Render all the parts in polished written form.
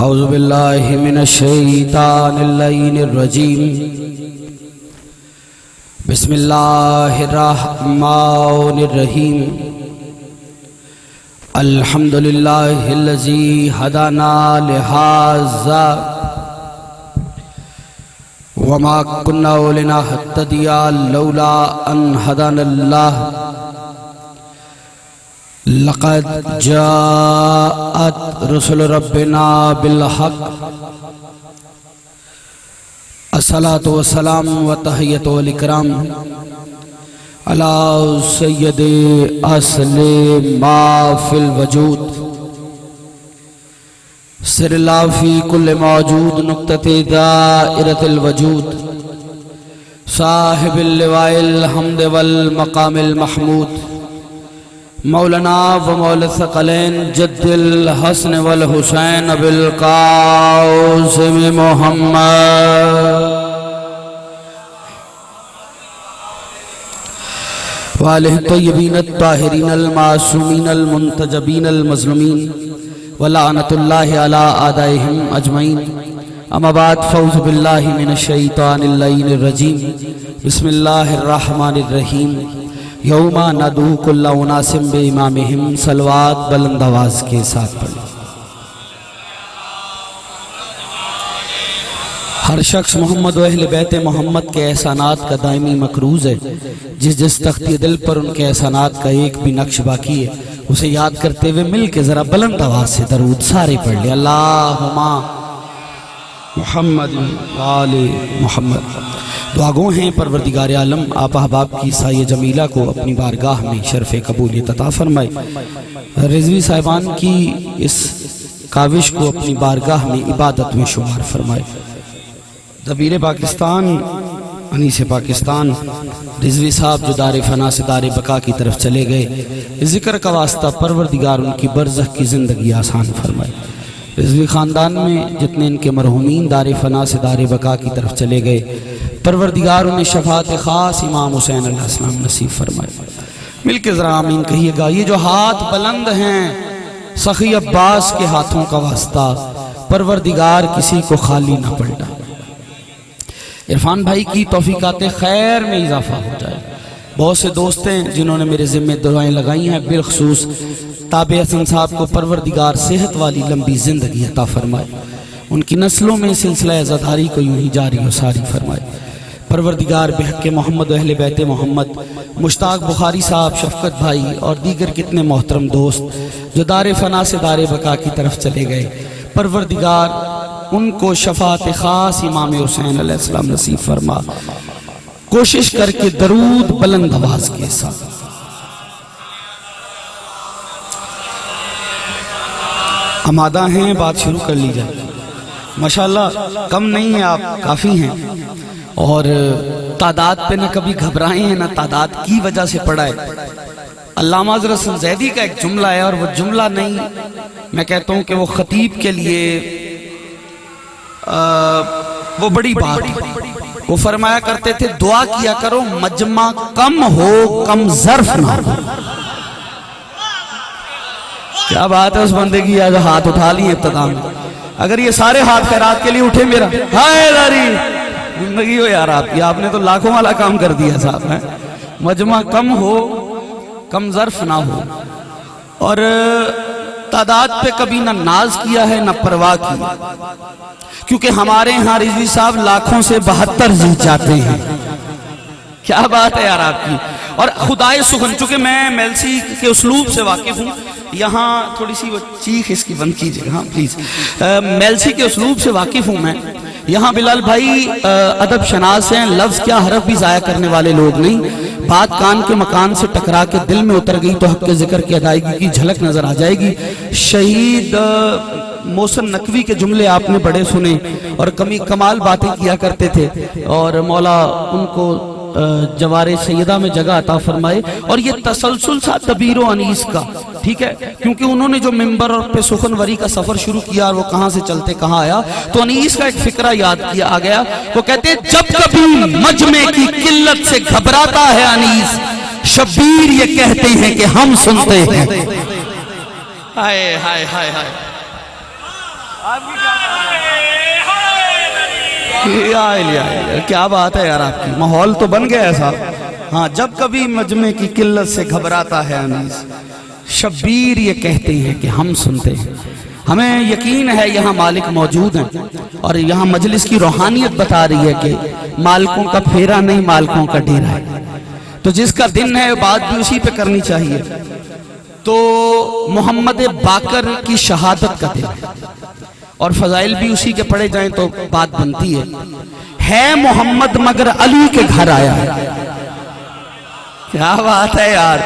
औज़ु बिल्लाहि मिनश शैतानिर रजीम। बिस्मिल्लाहिर रहमानिर रहीम। अल्हम्दुलिल्लाहिल्लज़ी हदाना लिहाज़ा वमा कुन्ना लिनहतदिया लौला अन हदानल्लाह। लक़द जाअत रुसुल रब्बिना बिल हक़। अस्सलातु वस्सलाम व तहियतु वल इकराम अला सय्यदि असले मा फिल वजूद सिरला फी कुल्ल मौजूद नुक्तते दाइरतिल वजूद साहिबिल लिवाइल हम्द वल मकामिल महमूद मौलाना व मौला सकलैन जद्दिल हसन वल हुसैन अबिल कासिम मोहम्मद वालिह तय्यबीन अत्ताहिरीन अल मासूमीन अल मुंतजबीन अल मज़लूमीन व लानतुल्लाहि अला आदाइहिम अजमईन। अम्मा बाद फौज़ु बिल्लाहि मिनश शैतानिर रजीम। बिस्मिल्लाहिर रहमानिर रहीम। यौमा नदू कुल्ला उनासिम बे इमामिहिम। सलवात बुलंद आवाज के साथ पढ़ें। हर शख्स मोहम्मद व अहले बैत मोहम्मद के एहसानात का दायमी मकरूज है। जिस तख्ती दिल पर उनके एहसानात का एक भी नक्श बाकी है उसे याद करते हुए मिल के जरा बुलंद आवाज से दरूद सारे पढ़ ले। अल्लाहुम्मा मुहम्मद आले मोहम्मद। दुआगो हैं परवरदिगार आलम आप अहबाब की साये जमीला को अपनी बारगाह में शरफ़ कबूलियत अता फरमाए। रिजवी साहिबान की इस काविश को अपनी बारगाह में इबादत में शुमार फरमाए। दबीर पाकिस्तान अनीस पाकिस्तान रिजवी साहब जो दार फना से दार बका की तरफ चले गए, जिक्र का वास्ता परवरदिगार उनकी बरज़ख की ज़िंदगी आसान फरमाए। रिजवी ख़ानदान में जितने इनके मरहूमीन दार फना से दार बका की तरफ चले गए, परवरदिगार उन्हें शफ़ाअत ख़ास इमाम हुसैन अलैहिस्सलाम नसीब फरमाए। मिल के ज़रा आमीन कहिएगा। ये जो हाथ बुलंद हैं सखी अब्बास के हाथों का वास्ता परवरदिगार किसी को खाली ना पलटा। इरफान भाई की तौफीकात खैर में इजाफा हो जाए। बहुत से दोस्त हैं जिन्होंने मेरे ज़िम्मे दुआएं लगाई हैं, बिलखसूस ताबे हसन साहब को परवरदिगार सेहत वाली लंबी ज़िंदगी अता फरमाए। उनकी नस्लों में सिलसिला अज़ादारी को यूं ही जारी व सारी फरमाए। परवरदिगार बेहक़ मोहम्मद व अहले बैत मोहम्मद मुश्ताक बुखारी साहब, शफ़क़त भाई और दीगर कितने मोहतरम दोस्त जो दार फना से दार बका की तरफ चले गए, परवरदिगार उनको शफ़ाअत ख़ास इमाम हुसैन अलैहिस्सलाम नसीब फरमा। कोशिश करके दरूद बुलंद आवाज के साथ। आमादा हैं, बात शुरू कर ली जाए। माशाअल्लाह कम नहीं है, आप काफ़ी हैं और तादाद पे न कभी घबराए हैं न तादाद की वजह से पड़ा है। अल्लामा हज़रत ज़ैदी का एक जुमला है और वो जुमला नहीं, मैं कहता हूँ कि वो ख़तीब के लिए वो बड़ी बात है। वो फरमाया करते थे दुआ किया करो मजमा कम हो कम ज़र्फ ना हो। क्या बात है उस बंदे की, आज हाथ उठा लिए इब्तिदा में। अगर ये सारे हाथ खैरात के लिए उठे, मेरा हाय दारी जिंदगी हो यार आपकी, आपने तो लाखों वाला काम कर दिया साहब है। मजमा कम हो कम ज़र्फ ना हो। और तादाद पे कभी ना नाज किया है ना परवाह की, क्योंकि हमारे यहाँ रिजवी साहब लाखों से 72 जीत जाते हैं। क्या बात है यार आपकी। और खुदाए सुखन, चूंकि मैं मेलसी के उसलूब से वाकिफ हूँ, यहाँ थोड़ी सी वो चीख इसकी बंद कीजिए हाँ प्लीज। मेलसी के उसलूब से वाकिफ हूँ मैं। यहाँ बिलाल भाई अदब शनास हैं, लफ्ज क्या हरफ भी ज़ाया करने वाले लोग नहीं। बात कान के मकान से टकरा के दिल में उतर गई तो हक के जिक्र की अदायगी की झलक नजर आ जाएगी। शहीद मोहसिन नकवी के जुमले आपने बड़े सुने और कमाल बातें किया करते थे और मौला उनको जवारे सैयदा में जगह अता फरमाए। और ये तसलसल सा तबीरो अनीस का, ठीक है, क्योंकि उन्होंने जो मिंबर और पे सुखनवरी का सफर शुरू किया और वो कहाँ से चलते कहाँ आया, तो अनीस का एक फिक्रा याद किया आ गया। वो कहते जब कभी मजमे की किल्लत से घबराता है अनीस, शब्बीर ये कहते हैं कि हम सुनते हैं। हाय हाय हाय हाय। आपकी क्या बात है यार, आपकी माहौल तो बन गया है साहब। हाँ, जब कभी मजमे की किल्लत से घबराता है अनीस, शब्बीर ये कहते हैं कि हम सुनते हैं। हमें यकीन है यहाँ मालिक मौजूद हैं और यहाँ मजलिस की रूहानियत बता रही है कि मालिकों का फेरा नहीं, मालिकों का डेरा है। तो जिसका दिन है बात भी उसी पे करनी चाहिए। तो मोहम्मद बाकर की शहादत का दिन है और फजाइल भी उसी के पढ़े जाएं तो बात बनती है मोहम्मद मगर अली के घर आया है। क्या बात है यार,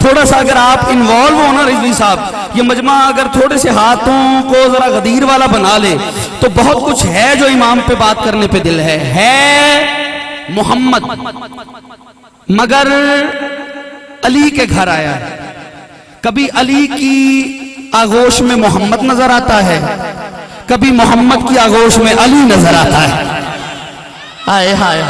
थोड़ा सा अगर आप इन्वॉल्व हो ना रिजवी साहब, ये मजमा अगर थोड़े से हाथों को जरा गदीर वाला बना ले तो बहुत कुछ है जो इमाम पे बात करने पे दिल है मोहम्मद मगर अली के घर आया है। कभी अली की आगोश में मोहम्मद नजर आता है, कभी मोहम्मद की आगोश में अली नजर आता है। हाय हाय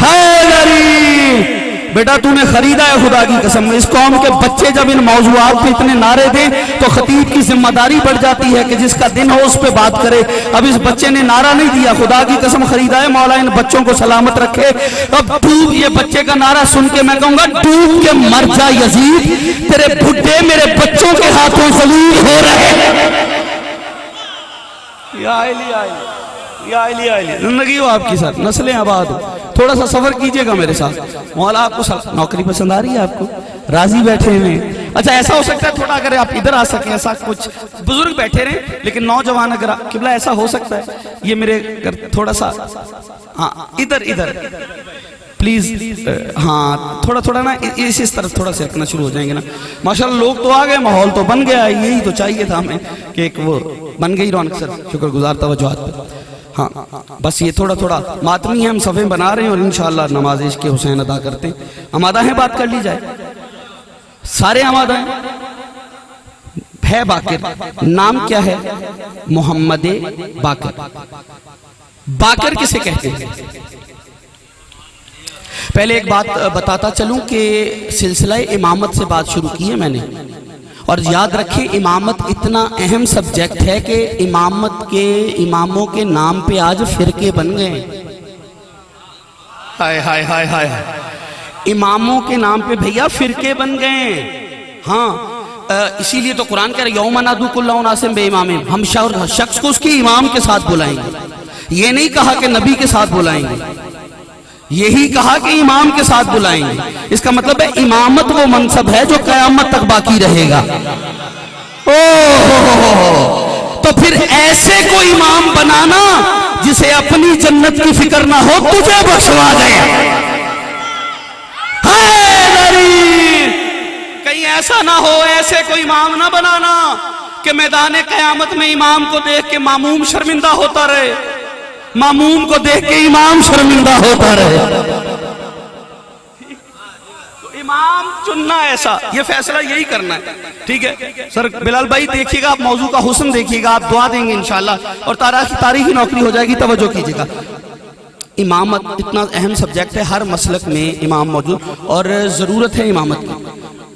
हाय अली, बेटा तूने खरीदा है खुदा की कसम। इस कौम के बच्चे जब इन मौजूआत पे इतने नारे दें तो खतीब की जिम्मेदारी बढ़ जाती है कि जिसका दिन हो उस पे बात करे। अब इस बच्चे ने नारा नहीं दिया, खुदा की कसम खरीदा है, मौला इन बच्चों को सलामत रखे। अब डूब, ये बच्चे का नारा सुन के मैं कहूंगा डूब के मर जा यजीद, तेरे बुड्ढे मेरे बच्चों के हाथों जलील हो रहे। जिंदगी हो आपकी साथ, नस्लें आबाद हो। थोड़ा सा सफर कीजिएगा मेरे साथ। मौला आपको नौकरी पसंद आ रही है, आपको राजी बैठे हुए। अच्छा ऐसा हो सकता है थोड़ा अगर आप इधर आ सके, ऐसा कुछ बुजुर्ग बैठे रहे लेकिन नौजवान अगर किबला ऐसा हो सकता है, ये मेरे थोड़ा सा हाँ इधर इधर प्लीज। हाँ थोड़ा थोड़ा ना इस तरफ थोड़ा से रखना शुरू हो जाएंगे ना। माशाल्लाह लोग तो आ गए, माहौल तो बन गया, यही तो चाहिए था हमें कि एक वो बन गई रौनक। सर शुक्रगुजार तवज्जुहात पे। हाँ बस ये थोड़ा थोड़ा मातमी है, हम सफ़े बना रहे हैं और इंशाअल्लाह नमाज इश्क़ हुसैन अदा करते हैं। आमादा है, बात कर ली जाए, सारे आमादा है। बाकर नाम क्या है? मोहम्मद बाकर। बाकर किसे कहते हैं? पहले एक बात बताता चलूं कि सिलसिला इमामत से बात शुरू की है मैंने, और याद रखें इमामत इतना अहम सब्जेक्ट है कि इमामत के इमामों के नाम पे आज फिरके बन गए। हाय हाय हाय हाय, इमामों के नाम पे भैया फिरके बन गए। हाँ इसीलिए तो कुरान कह रहा है यौमा नादू कुल्ला उनासिम बेइमाम, हम शख्स को उसके इमाम के साथ बुलाएंगे। ये नहीं कहा कि नबी के साथ बुलाएंगे, यही कहा कि इमाम के साथ बुलाएंगे। इसका मतलब है इमामत वो मनसब है जो कयामत तक बाकी रहेगा। तो फिर ऐसे को इमाम बनाना जिसे अपनी जन्नत की फिक्र ना हो, तुझे बख्शवा दे। कहीं ऐसा ना हो, ऐसे को इमाम ना बनाना कि मैदान कयामत में इमाम को देख के मामूम शर्मिंदा होता रहे, मामूम को देख के इमाम शर्मिंदा होता रहे। तो इमाम चुनना ऐसा, ये फैसला यही करना है। ठीक है सर बिलाल भाई, देखिएगा आप मौजू का हुस्न देखिएगा, आप दुआ देंगे इंशाल्लाह और तारीखी नौकरी हो जाएगी। तवज्जो कीजिएगा, इमामत इतना अहम सब्जेक्ट है, हर मसलक में इमाम मौजूद और जरूरत है इमामत की।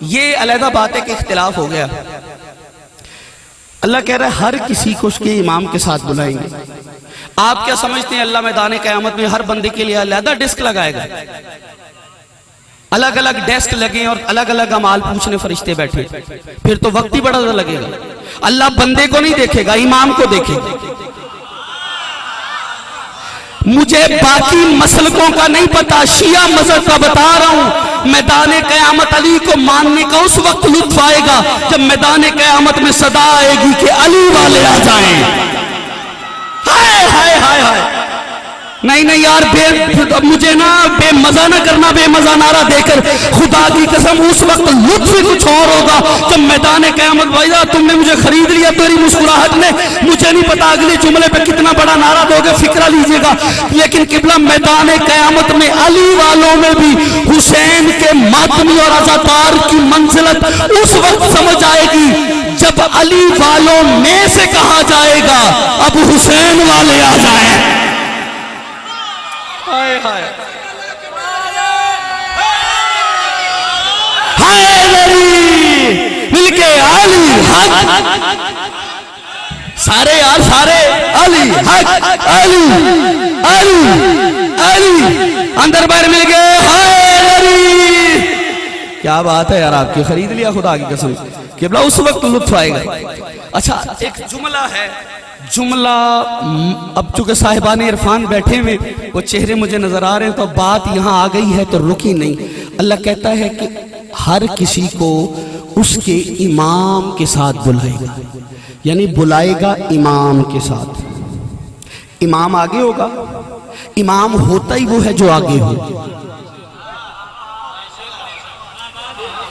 ये अलहदा बात है कि इख्तिलाफ हो गया। अल्लाह कह रहा है हर किसी को उसके इमाम के साथ बुलाएंगे। आप क्या समझते हैं अल्लाह मैदान क़यामत में हर बंदे के लिए अलग डेस्क लगाएगा? अलग अलग डेस्क लगे और अलग अलग अमाल पूछने फरिश्ते बैठे, फिर तो वक्त ही बड़ा लगेगा। अल्लाह बंदे को नहीं देखेगा, इमाम को देखेगा। मुझे बाकी मसलकों का नहीं पता, शिया मजहब का बता रहा हूं। मैदान क़यामत अली को मानने का उस वक्त लुत्फ आएगा जब मैदान क़यामत में सदा आएगी कि अली वाले आ जाएं। हाय हाय हाय हाय, नहीं नहीं यार मुझे ना बेमजा ना करना, बेमजा नारा देकर। खुदा की कसम उस वक्त लुत्फ कुछ और होगा जब मैदान क़यामत। भाईजा तुमने मुझे खरीद लिया तेरी मुस्कुराहट ने, मुझे नहीं पता अगले जुमले पे कितना बड़ा नारा दोगे, फिक्रा लीजिएगा। लेकिन किबला मैदान क़यामत में अली वालों में भी हुसैन के मातमी और अज़ादार की मंजिलत उस वक्त समझ आएगी जब अली वालों में से कहा जाएगा अब हुसैन वाले आ जाए। हाय हाय हाय मिलके अली सारे यार सारे अली हक अली अली अली अंदर बाहर मिल गए, हाय अली। क्या बात है यार, आपकी खरीद लिया खुदा की कसम। किबला उस वक्त लुत्फ आएगा। अच्छा एक जुमला है, जुमला अब चूंकि साहिबान इरफान बैठे हुए वो चेहरे मुझे नजर आ रहे हैं, तो बात यहाँ आ गई है तो रुकी नहीं। अल्लाह कहता है कि हर किसी को उसके इमाम के साथ बुलाएगा, यानी बुलाएगा इमाम के साथ। इमाम आगे होगा, इमाम होता ही वो है जो आगे हो।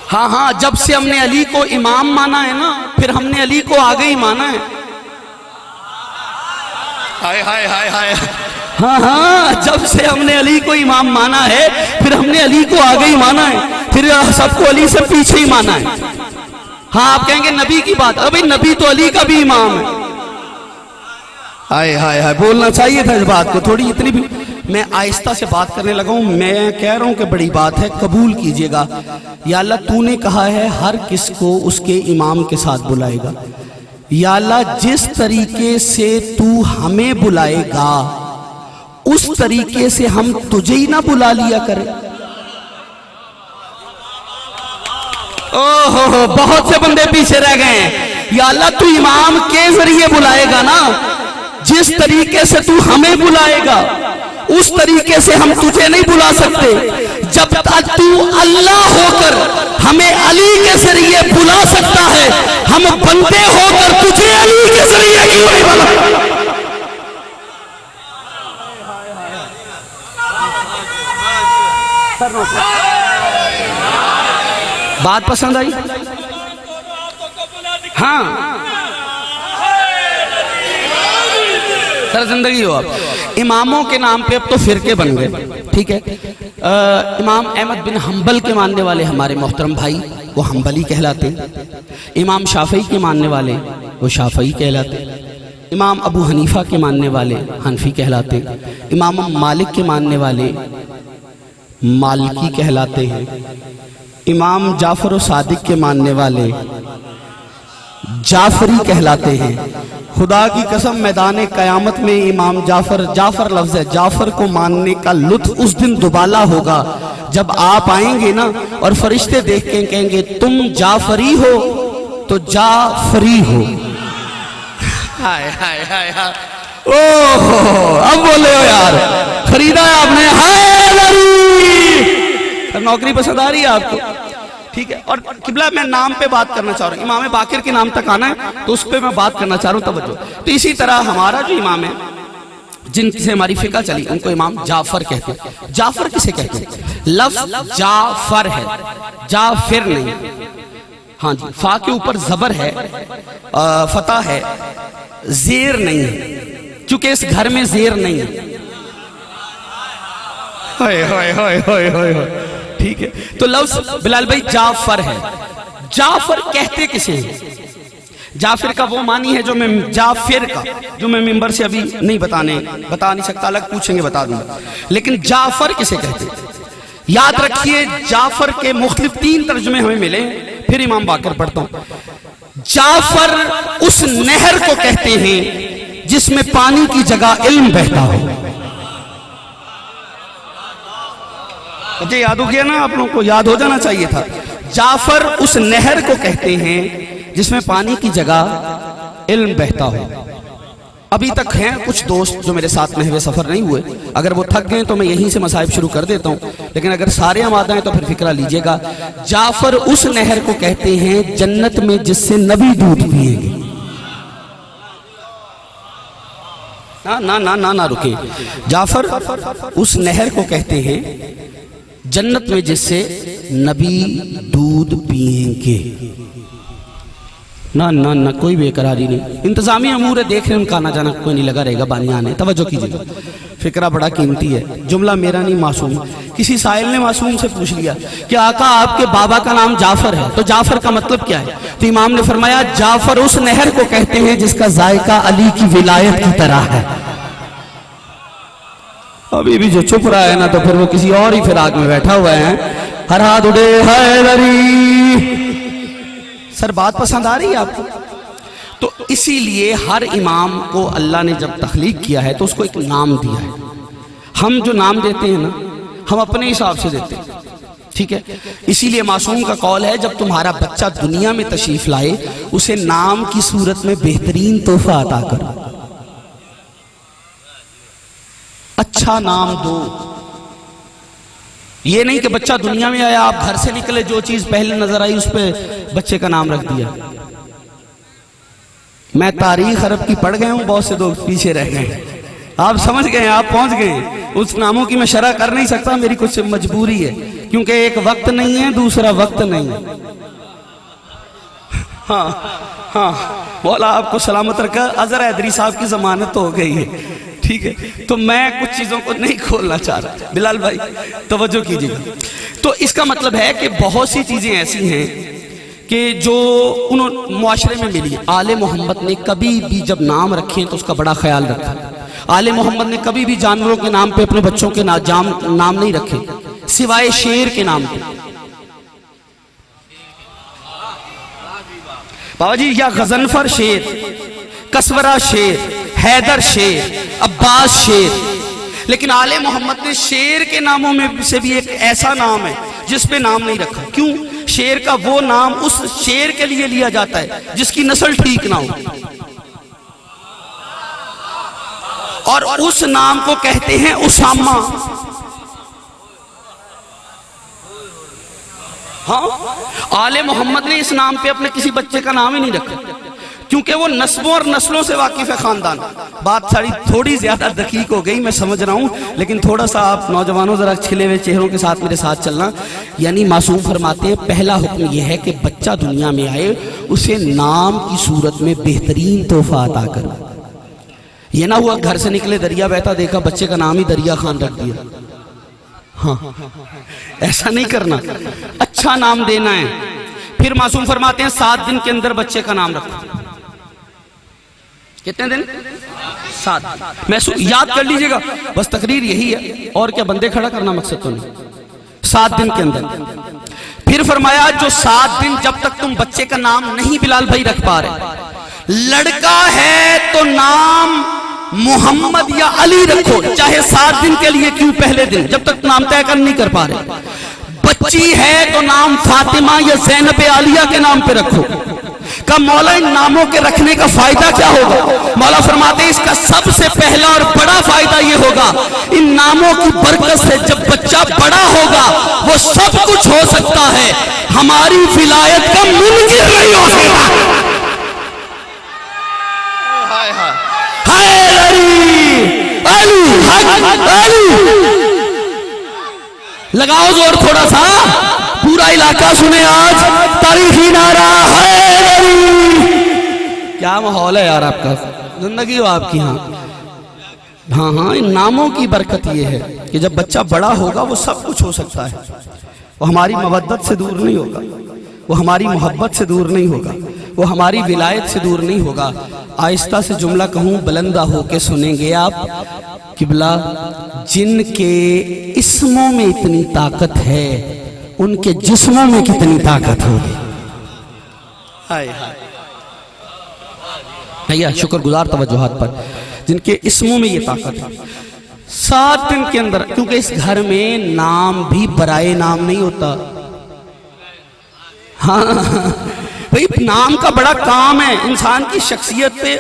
हाँ हाँ, जब से हमने अली को इमाम माना है ना, फिर हमने अली को आगे ही माना है। हाय हाय हाय हाय, हाँ हाँ, जब से हमने अली को इमाम माना है फिर हमने अली को आगे ही माना है, फिर सबको अली से पीछे ही माना है। हाँ आप कहेंगे नबी की बात, अभी नबी तो अली का भी इमाम है। हाय हाय हाय, बोलना चाहिए था इस बात को थोड़ी, इतनी भी मैं आहिस्ता से बात करने लगा हूं। मैं कह रहा हूं कि बड़ी बात है, कबूल कीजिएगा। या अल्लाह तूने कहा है हर किस को उसके इमाम के साथ बुलाएगा। या अल्लाह जिस तरीके से तू हमें बुलाएगा उस तरीके से हम तुझे ही ना बुला लिया करें। ओहो, बहुत से बंदे पीछे रह गए हैं। या अल्लाह तू इमाम के जरिए बुलाएगा ना, जिस तरीके से तू हमें बुलाएगा उस तरीके से हम तुझे नहीं बुला सकते। जब तक तू अल्लाह होकर हमें अली के जरिए बुला सकता है, हम बंदे होकर तुझे अली के जरिए क्यों नहीं बुला? बात पसंद आई? हाँ सर, जिंदगी हो। आप इमामों के नाम पे अब तो फिरके बन गए, ठीक है। इमाम अहमद बिन हम्बल के मानने वाले हमारे मोहतरम भाई वो हम्बली कहलाते। इमाम शाफई के मानने वाले वो शाफई कहलाते। इमाम अबू हनीफा के मानने वाले हनफी कहलाते। इमाम मालिक के मानने वाले मालिकी कहलाते हैं। इमाम जाफर सादिक के मानने वाले जाफरी कहलाते हैं। खुदा की कसम मैदान कयामत में इमाम जाफर लफ्ज है, जाफर को मानने का लुत्फ उस दिन दुबाला होगा जब आप आएंगे ना और फरिश्ते देख के कहेंगे तुम जाफरी हो तो जाफरी हो। हाय हाय हाय हाय, ओह अब बोले हो यार, खरीदा है आपने। हाय नौकरी पसंद आ रही है आपको, ठीक है। और किबला मैं नाम पे बात करना चाह रहा हूँ, इमाम बाकिर के नाम तक आना है तो उस पर मैं बात करना चाह रहा हूँ, तवज्जो। तो इसी तरह हमारा जो इमाम है जिनसे हमारी फिक्र चली उनको इमाम जाफर कहते हैं। जाफर किसे कहते हैं? लफ्ज जाफर है, जाफिर नहीं। हाँ जी, फा के ऊपर जबर है, फतह है, जेर नहीं है, क्योंकि इस घर में जेर नहीं है। हाय हाय हाय हाय हाय, ठीक है। तो लफ्ज बिलाल भाई जाफर है। जाफर कहते किसे हैं? जाफिर का वो मानी है जो मैं जाफिर का जो मैं मिंबर से अभी नहीं बता नहीं सकता, अलग पूछेंगे बता दूंगा। लेकिन जाफर किसे कहते हैं? याद रखिए जाफर के मुख्तलिफ 3 तर्जुमे हमें मिले, फिर इमाम बाकर पढ़ता हूं। जाफर उस नहर को कहते हैं जिसमें पानी की जगह इल्म बहता हो। मुझे याद हो गया ना, आप लोगों को याद हो जाना चाहिए था। जाफर उस नहर को कहते हैं जिसमें पानी की जगह इल्म बहता हो। अभी तक हैं कुछ दोस्त जो मेरे साथ में हुए सफर नहीं हुए, अगर वो थक गए तो मैं यहीं से मसाइब शुरू कर देता हूं, लेकिन अगर सारे आमादा हैं तो फिर फिक्रा लीजिएगा। जाफर उस नहर को कहते हैं जन्नत में जिससे नबी दूध पिएंगे। ना ना ना ना ना रुके, जाफर उस नहर को कहते हैं जन्नत में जिससे नबी दूध पिएंगे। ना ना ना कोई बेकरारी नहीं, इंतजामी अमूर है, देख रहे उनका आना जाना कोई नहीं लगा रहेगा बानिया आने। तवज्जो कीजिएगा, फिक्रा बड़ा कीमती है। जुमला मेरा नहीं मासूम। किसी साइल ने मासूम से पूछ लिया कि आका आपके बाबा का नाम जाफर है तो जाफर का मतलब क्या है? तो इमाम ने फरमाया जाफर उस नहर को कहते हैं जिसका जायका अली की विलायत की तरह है। अभी भी जो चुप रहा है ना तो फिर वो किसी और ही फिराक में बैठा हुआ है। हर हाथ उड़े हैदरी। सर बात पसंद आ रही है आपको? तो इसीलिए हर इमाम को अल्लाह ने जब तख्लीक किया है तो उसको एक नाम दिया है। हम जो नाम देते हैं ना, हम अपने हिसाब से देते हैं, ठीक है। इसीलिए मासूम का कौल है, जब तुम्हारा बच्चा दुनिया में तशरीफ लाए उसे नाम की सूरत में बेहतरीन तोहफा अता करो, अच्छा नाम दो। ये नहीं कि बच्चा दुनिया में आया, आप घर से निकले, जो चीज पहले नजर आई उस पर बच्चे का नाम रख दिया। मैं तारीख अरब की पढ़ गया हूं, बहुत से लोग पीछे रह गए, आप समझ गए, आप पहुंच गए। उस नामों की मैं शरह कर नहीं सकता, मेरी कुछ मजबूरी है, क्योंकि एक वक्त नहीं है, दूसरा वक्त नहीं है। हाँ, मौला आपको सलामत रखा। अजहर हैदरी साहब की जमानत हो गई है, ठीक है, तो मैं कुछ चीजों को नहीं खोलना चाह रहा। बिलाल भाई तवज्जो कीजिएगा। तो इसका मतलब है कि बहुत सी चीजें ऐसी हैं कि जो उन्होंने मुआशरे में मिली। आले मोहम्मद ने कभी भी जब नाम रखे तो उसका बड़ा ख्याल रखा। आले मोहम्मद ने कभी भी जानवरों के नाम पे अपने बच्चों के नाम नहीं रखे, सिवाय शेर के नाम पे। बाबा जी, या गजनफर शेर, कसवरा शेर, हैदर शेर, अब्बास शेर, लेकिन आले मोहम्मद ने शेर के नामों में से भी एक ऐसा नाम है जिस पे नाम नहीं रखा। क्यों? शेर का वो नाम उस शेर के लिए लिया जाता है जिसकी नस्ल ठीक ना हो, और उस नाम को कहते हैं उसामा। हाँ, आले मोहम्मद ने इस नाम पे अपने किसी बच्चे का नाम ही नहीं रखा, क्योंकि वो नस्बों और नस्लों से वाकिफ है खानदान। बात सारी थोड़ी ज्यादा दकीक हो गई, मैं समझ रहा हूं, लेकिन थोड़ा सा आप नौजवानों जरा खिले हुए चेहरों के साथ मेरे साथ चलना। यानी मासूम फरमाते हैं, पहला हुक्म यह है कि बच्चा दुनिया में आए उसे नाम की सूरत में बेहतरीन तोहफा अता करो। ये ना हुआ घर से निकले दरिया बहता देखा, बच्चे का नाम ही दरिया खान रख दिया। हाँ, ऐसा नहीं करना, अच्छा नाम देना है। फिर मासूम फरमाते हैं 7 दिन के अंदर बच्चे का नाम रखो। कितने दिन? 7। मैं याद कर लीजिएगा, बस तकरीर यही है, और क्या बंदे खड़ा करना मकसद तो नहीं। 7 दिन के अंदर। फिर फरमाया जो 7 दिन जब तक तुम बच्चे का नाम नहीं बिलाल भाई रख पा रहे, लड़का है तो नाम मोहम्मद या अली रखो, चाहे 7 दिन के लिए क्यों, पहले दिन जब तक नाम तय कर नहीं कर पा रहे। बच्ची है तो नाम फातिमा या ज़ैनब आलिया के नाम पे रखो। का मौला इन नामों के रखने का फायदा क्या होगा? मौला फरमाते हैं इसका सबसे पहला और बड़ा फायदा ये होगा, इन नामों की बरकत से जब बच्चा बड़ा होगा वो सब कुछ हो सकता है, हमारी विलायत का मुमकिन नहीं हो सकता। लगाओ जोर थोड़ा सा, पूरा इलाका सुने आज तारीखी नारा है। क्या माहौल है यार आपका, जिंदगी हो आपकी। हाँ, इन नामों की बरकत ये है कि जब बच्चा बड़ा होगा वो सब कुछ हो सकता है। वो हमारी मवद्दत से दूर नहीं होगा, वो हमारी मोहब्बत से दूर नहीं होगा, वो हमारी विलायत से दूर नहीं होगा। आहिस्ता से जुमला कहूँ, बुलंदा होके सुनेंगे आप। किबला, जिनके इस्मों में इतनी ताकत है उनके जिस्मों में कितनी ताकत होगी। हाय हाय भैया, शुक्रगुजार तवज्जुहात पर। जिनके इस्मों में ये ताकत है, 7 दिन के अंदर, क्योंकि इस घर में नाम भी बराए नाम नहीं होता। हाँ भाई, नाम का बड़ा काम है। इंसान की शख्सियत पे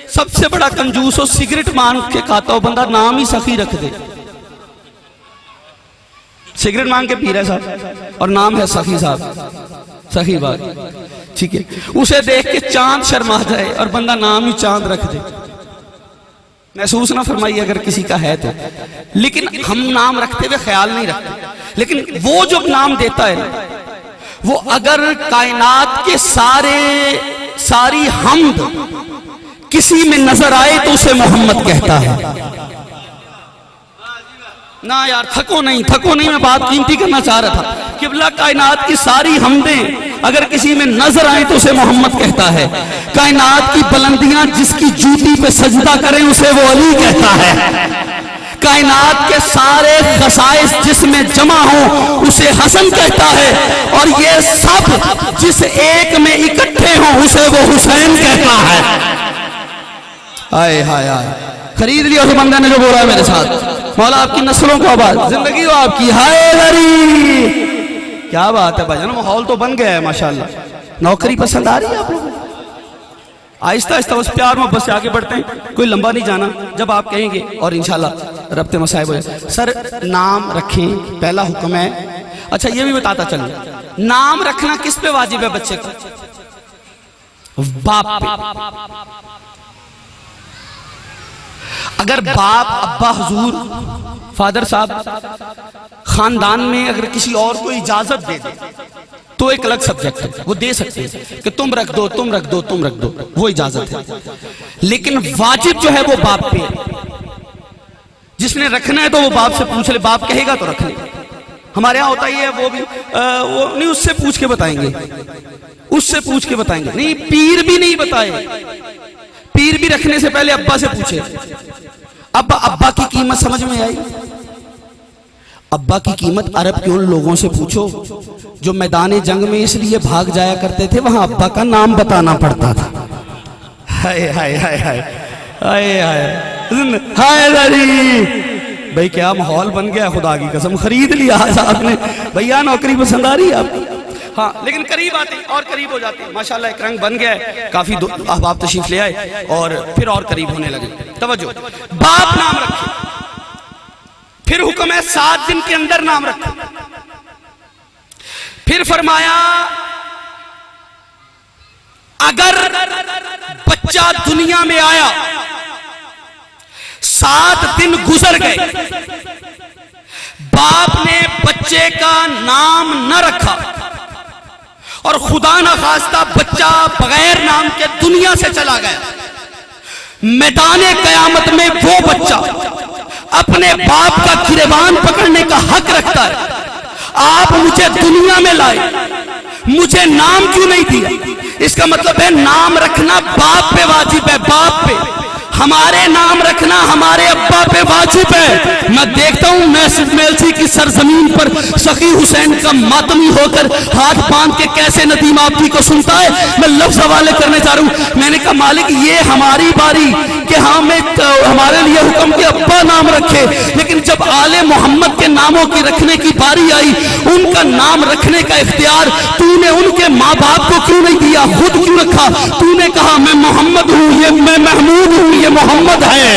सबसे बड़ा कंजूस हो, सिगरेट मांग के खाता हो बंदा, नाम ही सखी रख दे। सिगरेट मांग के पी रहा है साहब और नाम है सखी साहब, सखी बात, ठीक है। उसे देख के चांद शर्मा जाए और बंदा नाम ही चांद रख दे। महसूस ना फरमाइए अगर किसी का है तो, लेकिन हम नाम रखते हुए ख्याल नहीं रखते। लेकिन वो जो नाम देता है ना, वो अगर कायनात के सारी हमद किसी में नजर आए तो उसे मोहम्मद कहता है। ना यार, थको नहीं, मैं बात कीमती करना चाह रहा था। किबला, कायनात की सारी हमदें अगर किसी में नजर आए तो उसे मोहम्मद कहता है। कायनात की बुलंदियां जिसकी जूती पे सजदा करें उसे वो अली कहता है। कायनात के सारे खसाइस जिसमें जमा हो उसे हसन कहता है, और ये सब जिस एक में इकट्ठे हो उसे वो हुसैन कहता है। हाय हाय हाय, खरीद लिया उस बंदे ने जो बोला है मेरे साथ। मौला आपकी नस्लों को आबाद, जिंदगी हो आपकी। हाय गरीब, क्या बात है भाईजान, माहौल तो बन गया है माशाल्लाह। नौकरी पसंद आ रही है आप लोगों को? आहिस्ता आहिस्ता बस प्यार मोहब्बत से आगे बढ़ते हैं, कोई लंबा नहीं जाना। जब आप कहेंगे और इंशाल्लाह रब्ते मसाइब हो जाए। सर नाम रखें, पहला हुक्म है। अच्छा ये भी बताता चलूं, नाम रखना किस पे वाजिब है बच्चे को? बाप पे। अगर बाप अब्बा हुजूर फादर साहब खानदान में अगर किसी और को इजाजत दे दे तो एक अलग सब्जेक्ट है, वो दे सकते हैं कि तुम रख दो, तुम रख दो, तुम रख दो, वो इजाजत है। लेकिन वाजिब जो है वो बाप पे है। जिसने रखना है तो वो बाप से पूछ ले, बाप कहेगा तो रख ले। हमारे यहाँ होता ही है, वो भी वो नहीं, उससे पूछ के बताएंगे, उससे पूछ के बताएंगे। नहीं, पीर भी नहीं बताए, पीर भी रखने से पहले अब्बा से पूछे। अब्बा की कीमत समझ में आई? अब्बा की कीमत अरब के उन लोगों से पूछो जो मैदान जंग में इसलिए भाग जाया करते थे, वहां अब्बा का नाम बताना पड़ता था। हाय हाय हाय हाय हाय हाय हाय भाई, क्या माहौल बन गया, खुदा की कसम। खरीद लिया आपने भैया, नौकरी पसंद आ रही है आपको? हाँ, लेकिन करीब आते और करीब हो जाते हैं माशाल्लाह। एक रंग बन गया है, काफी अहबाब तशरीफ ले आए और फिर और करीब होने लगे। तवज्जो, बाप नाम रखे, फिर हुक्म है 7 दिन के अंदर नाम रखो। फिर फरमाया अगर बच्चा दुनिया में आया, 7 दिन गुजर गए, बाप ने बच्चे का नाम न रखा और खुदा न खास्ता बच्चा बगैर नाम के दुनिया से चला गया, मैदाने कयामत में वो बच्चा अपने बाप का गिरबान पकड़ने का हक रखता है। आप मुझे दुनिया में लाए, मुझे नाम क्यों नहीं दिया? इसका मतलब है नाम रखना बाप पे वाजिब है, बाप पे। हमारे नाम रखना हमारे अब्बा पे वाजिब है। मैं देखता हूं मेलसी की सरजमीन पर सखी हुसैन का मातमी होकर हाथ बांध के कैसे नदीम आपकी को सुनता है। मैं लफ्ज हवाले करने जा रहा हूं। मैंने कहा मालिक ये हमारी बारी कि हमें हमारे लिए हुक्म के अब्बा नाम रखे, लेकिन जब आले मोहम्मद के नामों की रखने की बारी आई, उनका नाम रखने का इख्तियार तूने उनके माँ बाप को क्यों नहीं दिया, खुद क्यों रखा? तूने कहा मैं मोहम्मद हूं, ये मैं महमूद हूं, ये मोहम्मद है।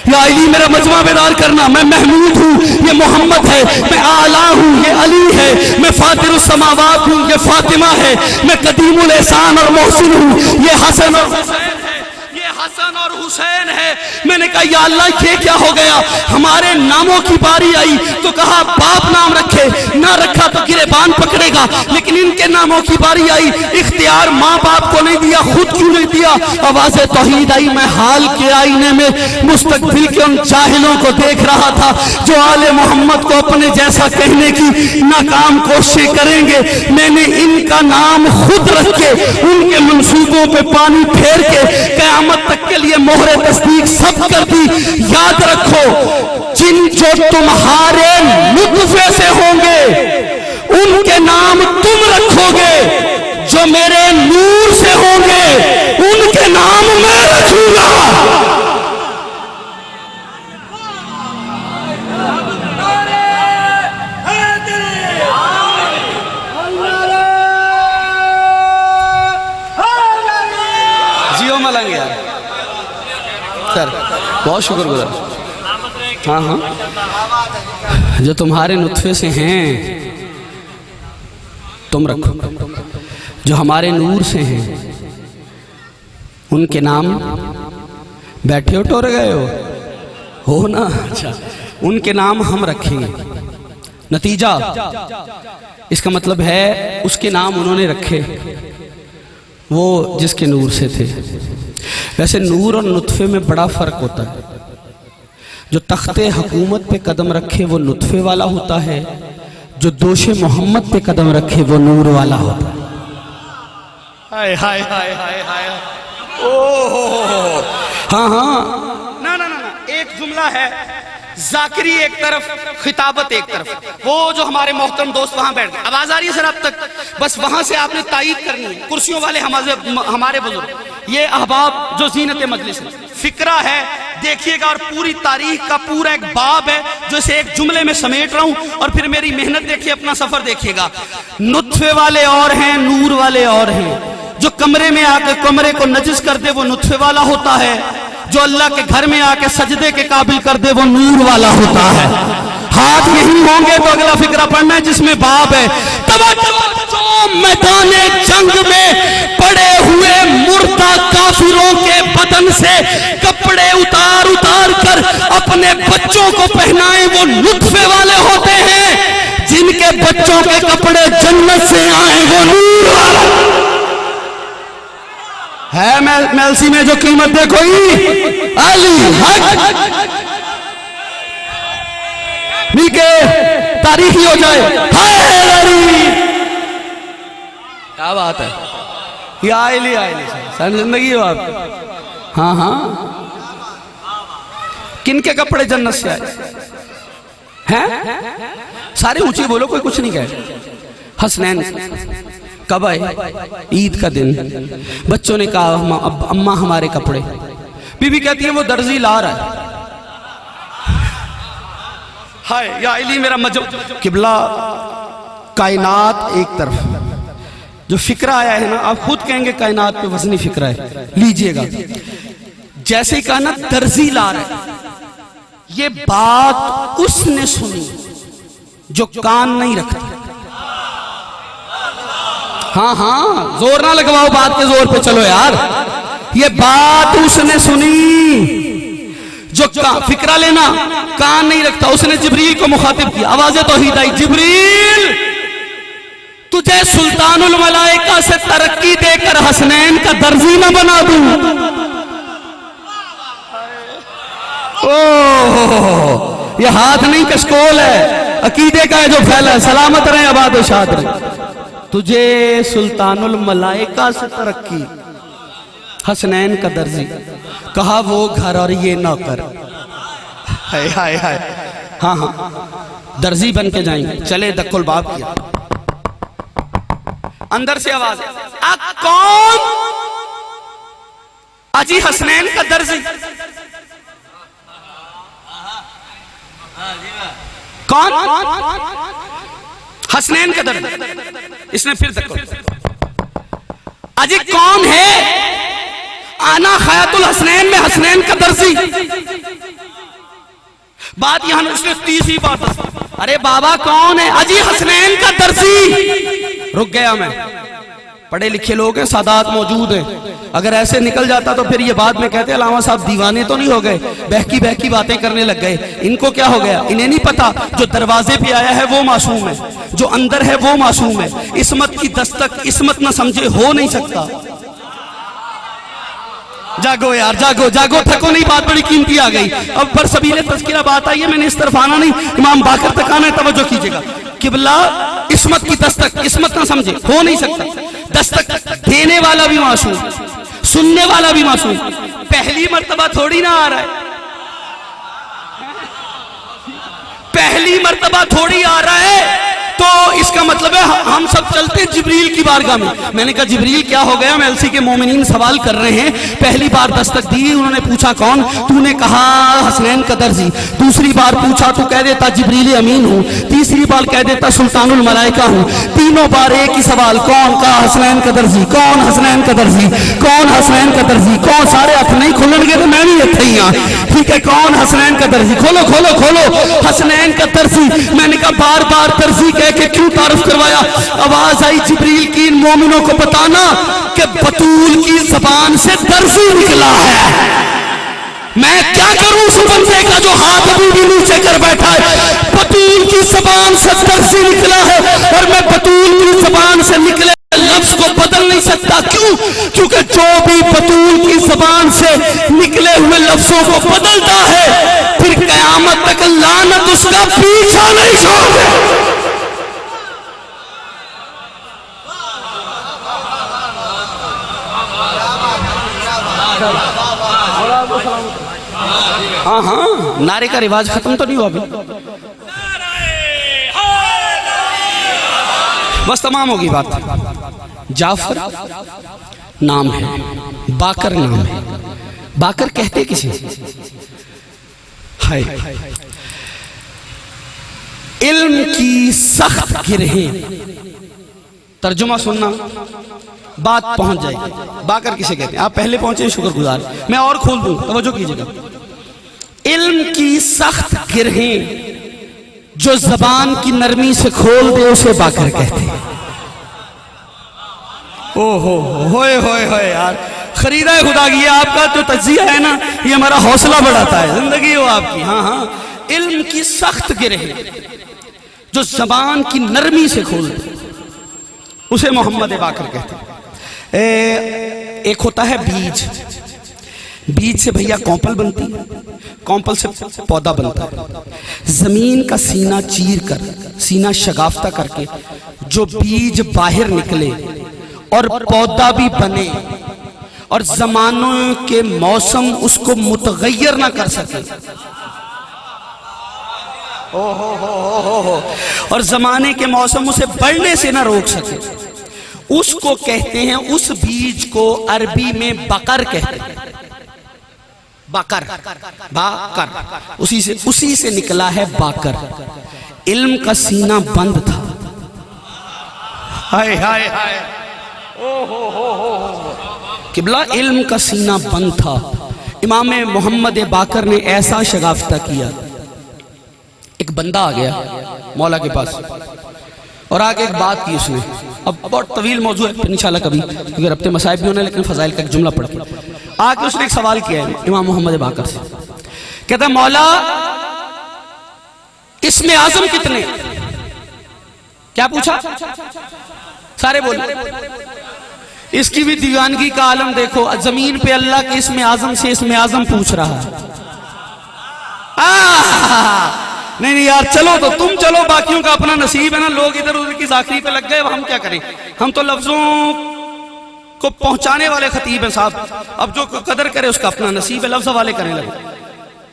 या अली मेरा मजमा बेदार करना, मैं महमूद हूं, ये मोहम्मद है। मैं आला हूं, ये अली है। मैं फातिरुस समावात हूं, ये फातिमा है। मैं कदीमुल एहसान और मोहसिन हूं, ये हसन और हुसैन है, ये हसन और हुसैन है। मैंने कहा या अल्लाह ये क्या हो गया? हमारे नामों की बारी आई तो कहा बाप नाम रखे, ना रखा तो गिरेबान पकड़ेगा, लेकिन इनके नामों की बारी आई, इख्तियार माँ बाप को नहीं दिया, खुद क्यों नहीं दिया? आवाज़ तौहीद आई। मैं हाल के आईने में मुस्तकबिल के उन जाहिलों को देख रहा था जो आले मोहम्मद को अपने जैसा कहने की नाकाम कोशिश करेंगे। मैंने इनका नाम खुद रख के उनके मंसूबों पे पानी फेर के क़यामत तक के लिए मोहरे तस्दीक सब कर दी। याद रखो, जो तुम्हारे नुत्फे से होंगे उनके नाम तुम रखोगे, जो मेरे नूर से होंगे उनके नाम मैं रखूंगा। जियो मलंग यार सर, बहुत शुक्रगुजार। हाँ हाँ, जो तुम्हारे नुत्फे से हैं तुम रखो, जो हमारे नूर से हैं उनके नाम बैठे हो टोर गए हो ना? अच्छा, उनके नाम हम रखेंगे। नतीजा इसका मतलब है उसके नाम उन्होंने रखे वो जिसके नूर से थे। वैसे नूर और नुत्फे में बड़ा फर्क होता है। जो तख्ते हुकूमत पे कदम रखे वो नुत्फे वाला होता है, जो दोषे मोहम्मद पे कदम रखे वो नूर वाला होता है। हाय हाय हाय हाय हाय, ओह हाँ हाँ, ना ना ना ना, एक जुमला है जाकिरी एक तरफ, खिताबत एक तरफ। वो जो हमारे मोहतरम दोस्त वहां बैठ गए, आवाज आ रही है सर अब तक? बस वहां से आपने तायीद करनी है। कुर्सियों वाले हमारे बुजुर्ग, ये अहबाब जो जीनत मजलिस है, फिक्रा है, देखिएगा। और पूरी तारीख का पूरा एक बाब है जो इसे एक जुमले में समेट रहा हूं। और फिर मेरी मेहनत देखिए, अपना सफर देखिएगा। नुत्फे वाले और हैं, नूर वाले और हैं। जो कमरे में आकर कमरे को नजिस कर दे वो नुत्फे वाला होता है। जो अल्लाह के घर में आके सजदे के काबिल कर दे वो नूर वाला होता है। हाथ यही होंगे तो अगला फिक्रा पढ़ना है जिसमें बाब है। तवज्जो मैदाने जंग में पड़े हुए मुर्दा काफिरों के बदन से कपड़े उतार उतार कर अपने बच्चों को पहनाए वो नुत्फे वाले होते हैं। जिनके बच्चों के कपड़े जन्नत से आए वो नूर वाला है। मेलसी में जो कीमत देखो अली हक नीके तारीखी हो जाए। क्या बात है, ये आयली सन जिंदगी है आपकी। हाँ हाँ, किनके कपड़े जन्नत से आए हैं? सारे ऊंची बोलो, कोई कुछ नहीं कहे। हसनैन कब आए? ईद का दिन। बच्चों ने कहा अम्मा हमारे कपड़े। बीबी कहती है वो दर्जी ला रहा है। हाय या इली मेरा मजहब किबला। कायनात एक तरफ, जो फिक्रा आया है ना, आप खुद कहेंगे कायनात पे वजनी फिक्रा है, लीजिएगा। जैसे ही कहा ना दर्जी ला रहा है, ये बात उसने सुनी जो कान नहीं रखता। हाँ हाँ, जोर ना लगवाओ बात के जोर पे, चलो यार। ये बात उसने सुनी जो फिक्रा लेना कान नहीं रखता। उसने जिब्रील को मुखातिब किया, आवाज़ें तौहीद आई, जिब्रील तुझे सुल्तानुल मलाइका से तरक्की देकर हसनैन का दर्जी न बना दूं। ओह, ये हाथ नहीं कशकोल है, अकीदे का है जो फैला है। सलामत रहे, आबाद और शाद रहे। तुझे सुल्तानुल मलाइका से तरक्की, हसनैन का दर्जी। कहा वो घर और ये नौकर। हाय हाय हाय। हाँ हाँ, दर्जी बन के जाएंगे। चले दक्कुल बाप किया, अंदर से आवाज है, कौन? अजी हसनैन का दर्जी। कौन? हसनैन का दर्जी। इसने फिर दक्कुल, अजी कौन है? आना खयातुल हसनैन में हसनैन का दर्जी। बात यहां उसने तीसरी बात, अरे बाबा कौन है? अजी हसनैन का दर्जी। रुक गया मैं। पढ़े लिखे लोग हैं, सादात मौजूद हैं। अगर ऐसे निकल जाता तो फिर ये बाद में कहते अलामा साहब दीवाने तो नहीं हो गए, बहकी बहकी बातें करने लग गए। इनको क्या हो गया? इन्हें नहीं पता जो दरवाजे पे आया है वो मासूम है, जो अंदर है वो मासूम है। इस्मत की दस्तक इस्मत ना समझे हो नहीं सकता। जागो यार, जागो जागो, थको नहीं, बात बड़ी कीमती आ गई। अब पर सबीले तज़किरा बात आई है, मैंने इस तरफ आना नहीं, इमाम बाकर तक आना है, तवज्जो कीजिएगा। किबला इस्मत की दस्तक इस्मत ना समझे हो नहीं सकता। दस्तक देने वाला भी मासूम, सुनने वाला भी मासूम। पहली मर्तबा थोड़ी ना आ रहा है, पहली मर्तबा थोड़ी आ रहा है। तो इसका मतलब है हम सब चलते हैं जिब्रील की बारगाह में। मैंने कहा जिब्रील क्या हो गया? मेलसी के मोमिनीन सवाल कर रहे हैं, पहली बार दस्तक दी, उन्होंने पूछा कौन? तूने कहा हसनैन का दर्जी। दूसरी बार पूछा तो कह देता जिब्रील अमीन हूँ। तीसरी बार कह देता सुल्तानुल मलाइका हूँ। तीनों बार एक ही सवाल, कौन? कहा हसनैन का दर्जी। कौन हसनैन का दर्जी? कौन हसनैन का दर्जी? कौन? सारे हाथ नहीं खुलणगे तो मैं भी इत्थे ही हाँ, ठीक है। कौन हसनैन का दर्जी? खोलो खोलो खोलो, हसनैन का दर्जी। मैंने कहा बार बार दर्जी कह के क्यों तारुफ करवाया? आवाज आई जिब्रील की, इन मोमिनों को बताना कि बतूल की जबान से दर्जी निकला है। मैं क्या करूं उस बंदे का जो हाथ अभी भी नीचे कर बैठा है? बतूल की जबान से दर्जी निकला है और मैं बतूल की जबान से निकले लफ्ज को बदल नहीं सकता। क्यों? क्योंकि जो भी बतूल की जबान से निकले हुए लफ्जों को बदलता है फिर कयामत तक लानत उसका पीछा नहीं छोड़ती। हाँ हाँ, नारे का रिवाज खत्म तो नहीं हुआ अभी, बस तमाम होगी बात। जाफर नाम है, बाकर नाम है। बाकर कहते किसे? हाय, इल्म की सख्त गिरहें, तर्जुमा सुनना, बात पहुंच जाएगी। बाकर किसे कहते हैं? आप पहले पहुंचे, शुक्रगुजार। मैं और खोल दूं, तवज्जो कीजिएगा। इल्म की सख्त गिरहें जो जबान की नरमी से खोल दे, उसे बाकर कहते हैं। ओहो होए होए होए यार, खरीदा खुदा की, आपका जो तज्जिया है ना, ये हमारा हौसला बढ़ाता है, जिंदगी हो आपकी। हाँ हाँ, इल्म की सख्त गिरहें जो जबान की नरमी से खोल दे, उसे मोहम्मद बाकर कहते हैं। एक होता है बीज, बीज से भैया कौपल बनती है, कौपल से पौधा बनता है। जमीन का सीना चीर कर, सीना शगाफ्ता करके जो बीज बाहर निकले और पौधा भी बने और जमानों के मौसम उसको मुतगय्यर ना कर सके, हो और जमाने के मौसम उसे बढ़ने से ना रोक सके, उसको कहते हैं, उस बीज को अरबी में बकर कहते हैं। बाकर, बाकर, उसी से निकला है बाकर। इल्म का सीना बंद था। हाय हाय हाय, ओ किबला, इल्म का सीना बंद था। इमाम मोहम्मद बाकर ने ऐसा शगाफ्ता किया। एक बंदा आ गया मौला के पास और आगे एक बात की उसने। अब बहुत तवील मौजू है, इंशाल्लाह कभी, क्योंकि रब्ते मसाइब भी होना, लेकिन फजाइल का एक जुमला पढ़ के आके उसने एक सवाल किया है इमाम मोहम्मद बाकर से। कहता है, मौला इसमें आजम कितने? क्या पूछा? सारे बोले। इसकी भी दीवानगी का आलम देखो, जमीन पे अल्लाह के इसमें आजम से इसमें आजम पूछ रहा है। नहीं नहीं यार, चलो तो तुम चलो, बाकियों का अपना नसीब है ना, लोग इधर उधर की जाखिरी पे लग गए, हम क्या करें? हम तो लफ्जों को पहुंचाने वाले खतीब हैं साहब, अब जो कदर करे उसका अपना नसीब है, लफ्ज वाले करने लगे।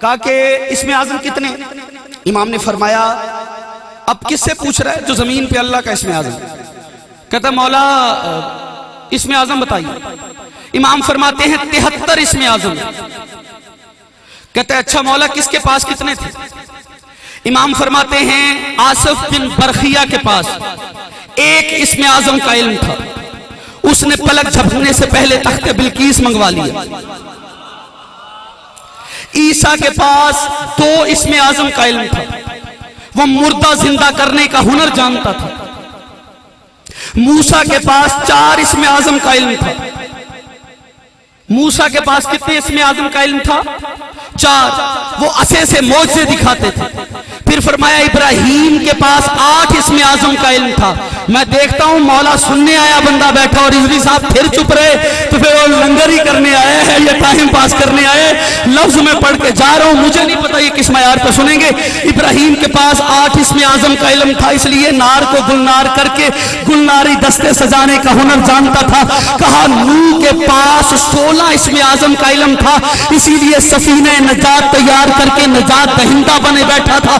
कहा कि इसमें आजम कितने? इमाम ने फरमाया, अब किससे पूछ रहा है? जो जमीन पे अल्लाह का इसमें आजम। कहता मौला इसमें आजम बताइए। इमाम फरमाते हैं 73 इसमें आजम। कहते अच्छा मौला किसके पास कितने थे? इमाम फरमाते हैं आसिफ बिन बरखिया के पास एक इसमें आजम का इल्म था, उसने पलक झपकने से पहले तख्ते बिल्कीस मंगवा लिया। ईसा के पास 2 इसमें आजम का इल्म था, वह मुर्दा जिंदा करने का हुनर जानता था। मूसा के पास 4 इसमें आजम का इल्म था। मूसा के पास कितने इसमें आजम का इल्म था? 4। वो असे से मौजे दिखाते थे। फिर फरमाया इब्राहीम के पास 8 इसमें आजम का इल्म था। मैं देखता हूं मौला सुनने आया बंदा बैठा और रिजवी साहब फिर चुप रहे, तो फिर वो लंगर ही करने आया है या टाइम पास करने आए? लफ्ज में पढ़ के जा रहा हूं, मुझे नहीं पता ये किस मयार पे सुनेंगे। इब्राहीम के पास 8 इसमें आजम का इल्म था, इसलिए नार को गुलनार करके गुलनारी दस्ते सजाने का हुनर जानता था। कहा नूह के पास 16 इसमें आजम का इल्म था, इसीलिए सफीने नजात तैयार करके नजात दहिंदा बने बैठा था।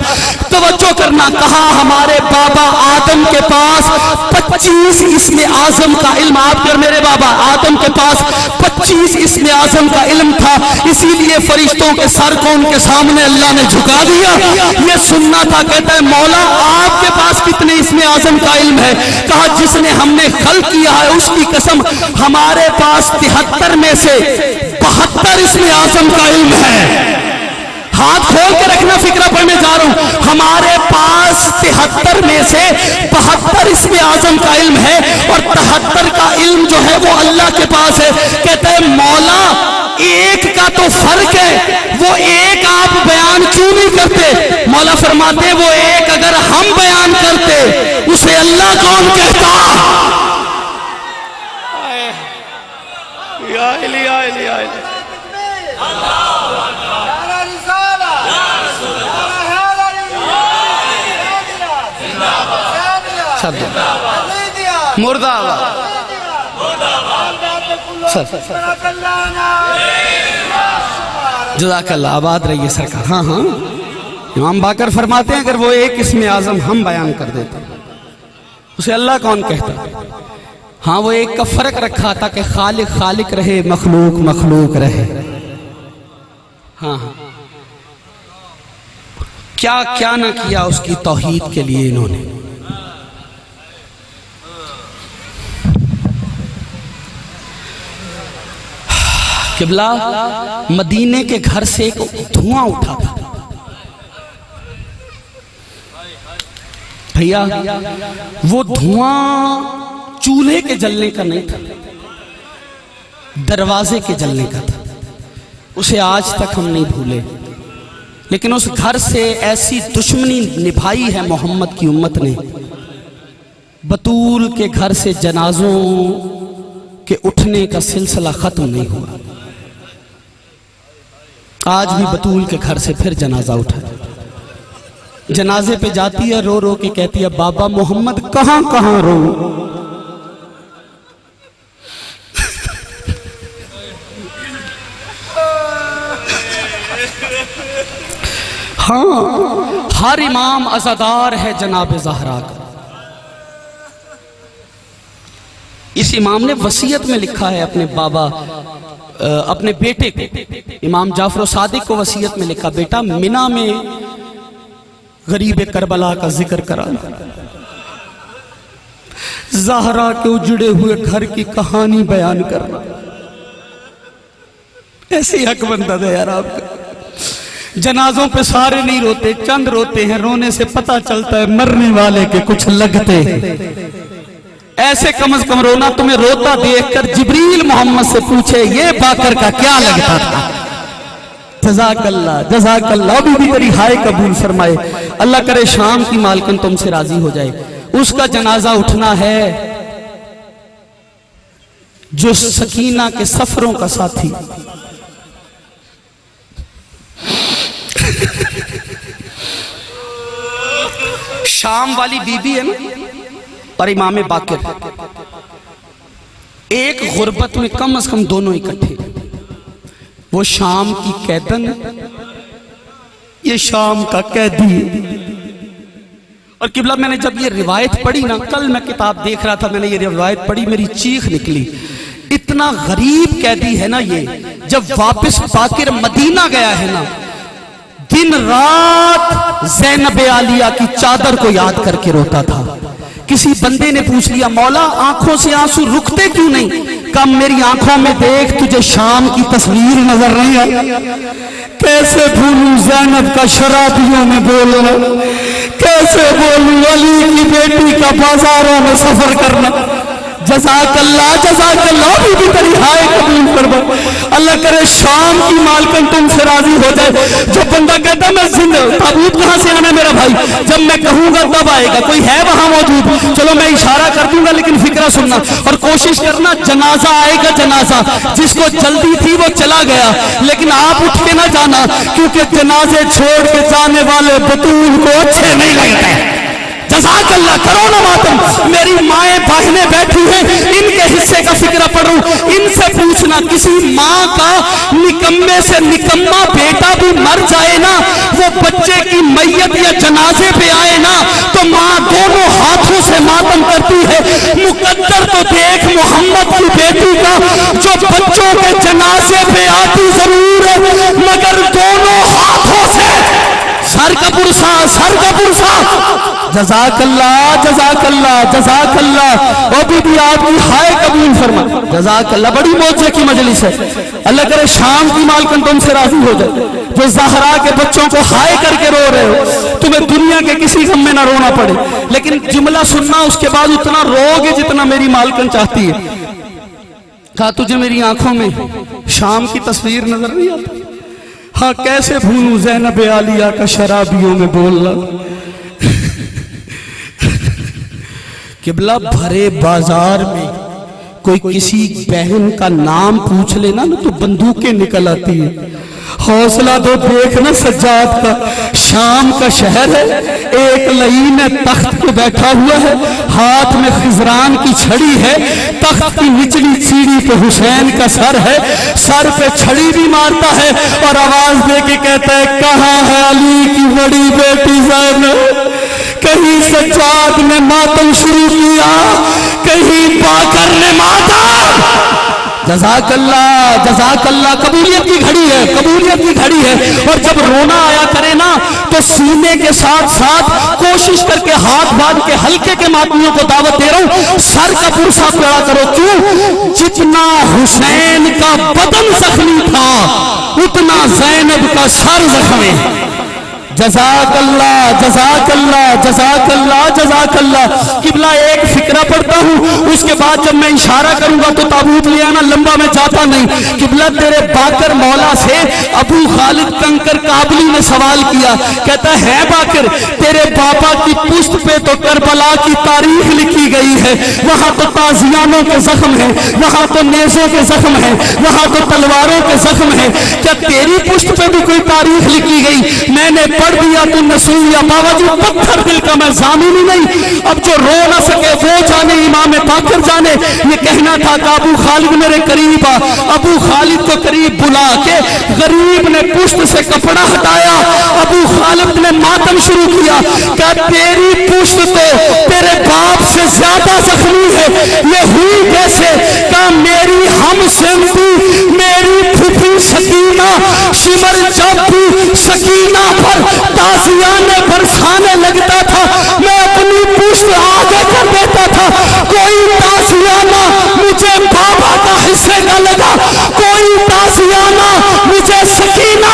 तवज्जो करना, कहा हमारे बाबा आदम के पास 25 इसमें आजम का इल्म। आप कर मेरे बाबा आदम के पास 25 इसमें आजम का इल्म था, इसीलिए फरिश्तों के सर को उनके सामने अल्लाह ने झुका दिया। ये सुनना था। कहता है मौला आपके पास कितने इसमें आजम का इल्म है? कहा जिसने हमने खल्क किया है उसकी कसम, हमारे पास 73 में से 72 इसमें आजम का इल्म है। हाथ खोल के रखना, फिक्रा पढ़ने जा रहा हूं। हमारे पास 73 में से 72 इसमें आजम का इल्म है और 73 का इल्म जो है वो अल्लाह के पास है। कहते हैं मौला एक का तो फर्क है, वो एक आप बयान क्यों नहीं करते? मौला फरमाते वो एक अगर हम बयान करते उसे अल्लाह कौन कहता? मुर्दाबाद। जज़ाकल्लाह, आबाद रहिए सरकार। हाँ हाँ, इमाम बाकर फरमाते हैं अगर वो एक इसमें आज़म हम बयान कर देते उसे अल्लाह कौन कहता। हाँ, वो एक का फर्क रखा था कि खालिक खालिक रहे, मखलूक मखलूक रहे। हाँ हाँ, क्या क्या ना किया उसकी तौहीद के लिए इन्होंने। किबला, मदीने के घर से एक धुआं उठा था भैया, वो धुआं चूल्हे के जलने का नहीं था, दरवाजे के जलने का था। उसे आज तक हम नहीं भूले। लेकिन उस घर से ऐसी दुश्मनी निभाई है मोहम्मद की उम्मत ने, बतूल के घर से जनाजों के उठने का सिलसिला खत्म नहीं हुआ। आज भी बतूल के घर से फिर जनाजा उठा। जनाजे पे जाती है, रो रो के कहती है बाबा मोहम्मद कहां कहां रो। हाँ, हर इमाम अज़ादार है जनाब ज़हरा का। इस इमाम ने वसीयत में लिखा है अपने बाबा, अपने बेटे को, इमाम जाफर सादिक को वसीयत में लिखा, बेटा मिना में गरीब करबला का जिक्र करा, ज़हरा के उजड़े हुए घर की कहानी बयान करना। ऐसे हक बनता था यार आपका। जनाजों पे सारे नहीं रोते, चंद रोते हैं। रोने से पता चलता है मरने वाले के कुछ लगते हैं। ऐसे कम से कम रोना, तुम्हें रोता देखकर जिब्रील मोहम्मद से पूछे ये बाकर का क्या लगता था। जज़ाकल्लाह जज़ाकल्लाह, अभी भी तेरी हाय कबूल फरमाए। अल्लाह करे शाम की मालकन तुमसे राजी हो जाए। उसका जनाजा उठना है जो सकीना के सफरों का साथी, शाम वाली बीबी है ना, और इमाम बाकिर, एक गुर्बत में कम से कम दोनों इकट्ठे। वो शाम की कैदन, ये शाम का कैदी। और किबला, मैंने जब ये रिवायत पढ़ी ना, कल मैं किताब देख रहा था, मैंने ये रिवायत पढ़ी, मेरी चीख निकली। इतना गरीब कैदी है ना ये, जब वापस बाकिर मदीना गया है ना, दिन रात ज़ैनब आलिया की चादर को याद करके रोता था। किसी बंदे ने पूछ लिया मौला आंखों से आंसू रुकते क्यों नहीं? कम मेरी आंखों में देख तुझे शाम की तस्वीर नजर नहीं आई। कैसे भूलूं ज़ैनब का शराबियों में बोलना, कैसे बोलूं अली की बेटी का बाजारों में सफर करना। जज़ाकल्लाह जज़ाकल्लाह, भी तेरी हाय कबूल फरमा। अल्लाह करे शाम की मालकन तुमसे राजी हो जाए। जो बंदा कहता मैं जिंदा, ताबूत कहां से आना मेरा भाई, जब मैं कहूंगा तब आएगा। कोई है वहां मौजूद? चलो मैं इशारा कर दूंगा, लेकिन फिक्रा सुनना और कोशिश करना। जनाजा आएगा, जनाजा जिसको जल्दी थी वो चला गया, लेकिन आप उठ के ना जाना, क्योंकि जनाजे छोड़ के जाने वाले बतूल को अच्छे नहीं लगते। जज़ाकल्लाह, करो ना मातम। मेरी माएँ बहनें बैठी हैं, इनके हिस्से का फिक्र पढ़ूं। इनसे पूछना, किसी माँ का निकम्मे से निकम्मा बेटा भी मर जाए ना, वो बच्चे की मैयत या जनाजे पे आए ना, तो माँ दोनों हाथों से मातम करती है। मुकद्दर तो देख मोहम्मद की बेटी का, जो बच्चों के जनाजे पे आती जरूर है, मगर दोनों हाथों से सर का पुरसा, सर का पुरसा। जज़ाकल्लाह जज़ाकल्लाह जज़ाकल्लाह, वो भी आपकी हाय कबूल फरमा। जज़ाकल्लाह, बड़ी मौजे की मजलिस है। अल्लाह करे शाम की मालकन तुमसे राजी हो जाए। जो ज़हरा के बच्चों को हाय करके रो रहे हो, तुम्हें दुनिया के किसी गम में ना रोना पड़े, लेकिन जुमला सुनना, उसके बाद उतना रोगे जितना मेरी मालकन चाहती है। कहा तुझे मेरी आंखों में शाम की तस्वीर नजर नहीं आती? हाँ, कैसे भूलूं ज़ैनब आलिया का शराबियों में बोलना। किबला, भरे बाजार में कोई किसी बहन का नाम पूछ लेना ना तो बंदूकें निकल आती है। हौसला तो देखना सज्जाद का, शाम का शहर है, एक लईन तख्त पे बैठा हुआ है, हाथ में खिजरान की छड़ी है, तख्त की निचली सीढ़ी पे हुसैन का सर है, सर पे छड़ी भी मारता है और आवाज दे के कहता है, कहाँ है अली की बड़ी बेटी ज़ैनब? कहीं सज्जाद ने मातम शुरू किया, कहीं बाकर ने मातम। जज़ाकल्लाह जज़ाकल्लाह। कबूलियत की घड़ी है, कबूलियत की घड़ी है। और जब रोना आया करे ना तो सीने के साथ साथ कोशिश करके हाथ बांध के हल्के के मातमियों को दावत दे रहा हूं, सर का पुरसा पेड़ा करो। क्यों? जितना हुसैन का बदन जख्मी था उतना ज़ैनब का सर जख्मी है। जज़ाकल्लाह जज़ाकल्लाह जज़ाकल्लाह जज़ाकल्लाह। किबला एक फिक्रा पढ़ता हूँ, उसके बाद जब मैं इशारा करूंगा तो ताबूत ले आना, लंबा मैं जाता नहीं। किबला तेरे बाकर मौला से अबू खालिद कंकर काबली ने सवाल किया, कहता है बाकर तेरे पापा की पुश्त पे तो करबला की तारीख लिखी गई है, वहां तो ताजियानों के जख्म है, वहां तो नेज़ों के जख्म है, वहां तो तलवारों के जख्म है, क्या तेरी पुश्त पे भी कोई तारीख लिखी गई? मैंने पढ़ दिया, तू नसूलिया, बावजूद पत्थर दिल का मैं जामिन ही नहीं। अब जो रो ना सके वो जाने, इमाम बाकर जाने। ये कहना था कि अबू खालिद मेरे करीब आ। अबू खालिद को करीब बुला के गरीब ने पुश्त से कपड़ा हटाया, अबू खालिद ने मातम शुरू किया। क्या तेरी पुश्त तो तेरे बाप से ज्यादा जख्मी है, ये हुई कैसे? क्या मेरी हम सिंधी, मेरी फूफी सकीना शिमर जब भी सकीना पर ताजियाने बरसाने लगता था, मैं अपनी पुश्त आगे कर देता था। कोई ताजियाना मुझे बाबा का हिस्से का लगा, कोई ताजियाना मुझे सकीना।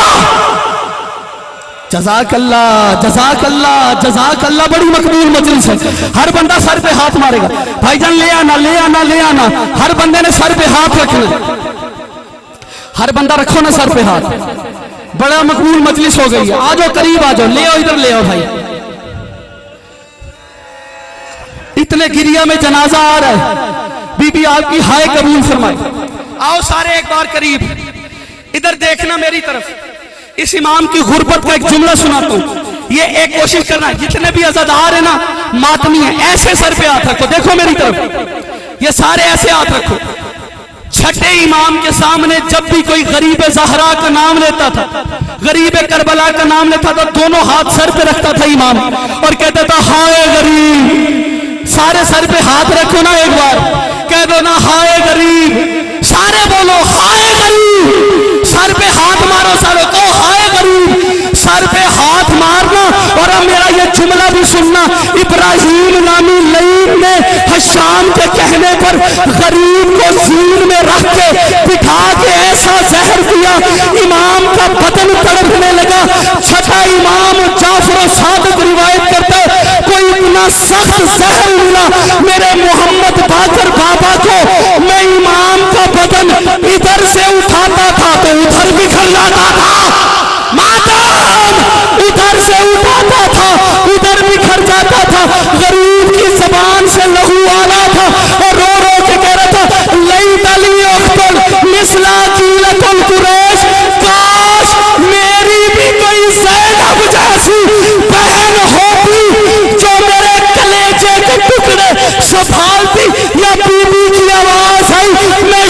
जज़ाकल्लाह जज़ाकल्लाह जज़ाकल्लाह। बड़ी मकबूल मजलिस है। हर बंदा सर पे हाथ मारेगा। भाईजान ले आना ले आना ले आना। हर बंदे ने सर पे हाथ रखना, हर बंदा रखो ना सर पे हाथ। बड़ा मकबूल मजलिस हो गई है। आ जाओ करीब आ जाओ, ले आओ इधर ले आओ भाई। इतने गिरिया में जनाजा आ रहा है, बीबी आपकी हाय कबूल फरमाए। आओ सारे एक बार करीब, इधर देखना मेरी तरफ। इस इमाम की गुर्बत का एक जुमला सुनाता हूं, ये एक कोशिश करना, जितने भी अज़ादार है ना मातमी है, ऐसे सर पे हाथ रखो, देखो मेरी तरफ, ये सारे ऐसे हाथ रखो। छठे इमाम के सामने जब भी कोई गरीब ज़हरा का नाम लेता था, गरीब करबला का नाम लेता था, दोनों हाथ सर पे रखता था इमाम और कहता था हाय गरीब। सारे सर पे हाथ रखो ना एक बार, कह दो ना हाय गरीब, सारे बोलो हाय गरीब। सर पे हाथ मारो, सारे को हाय गरीब, सर पे हाथ मारना। और अब मेरा ये जुमला भी सुनना, इब्राहिम नामी लईन ने हशाम के कहने पर गरीब को जीन में रख के बिठा के ऐसा जहर दिया, इमाम का बदन तड़पने लगा। छठा इमाम जाफर सादिक रिवायत करता है, कोई इतना सख्त जहर मिला मेरे मोहम्मद बाकर बाबा को, मैं इमाम का बदन इधर से उठाता था तो उधर बिखर जाता था, मातम उधर से उठाता था उधर बिखर जाता था। गरीब की जबान से लहू आ रहा था और रो रो के कह रहा था लई तली अख्तर मिसला कीलतुल कुरैश, काश मेरी भी कोई ज़ैनब जैसी बहन होती जो मेरे कलेजे के टुकड़े संभालती। या बीबी की आवाज आई, मैं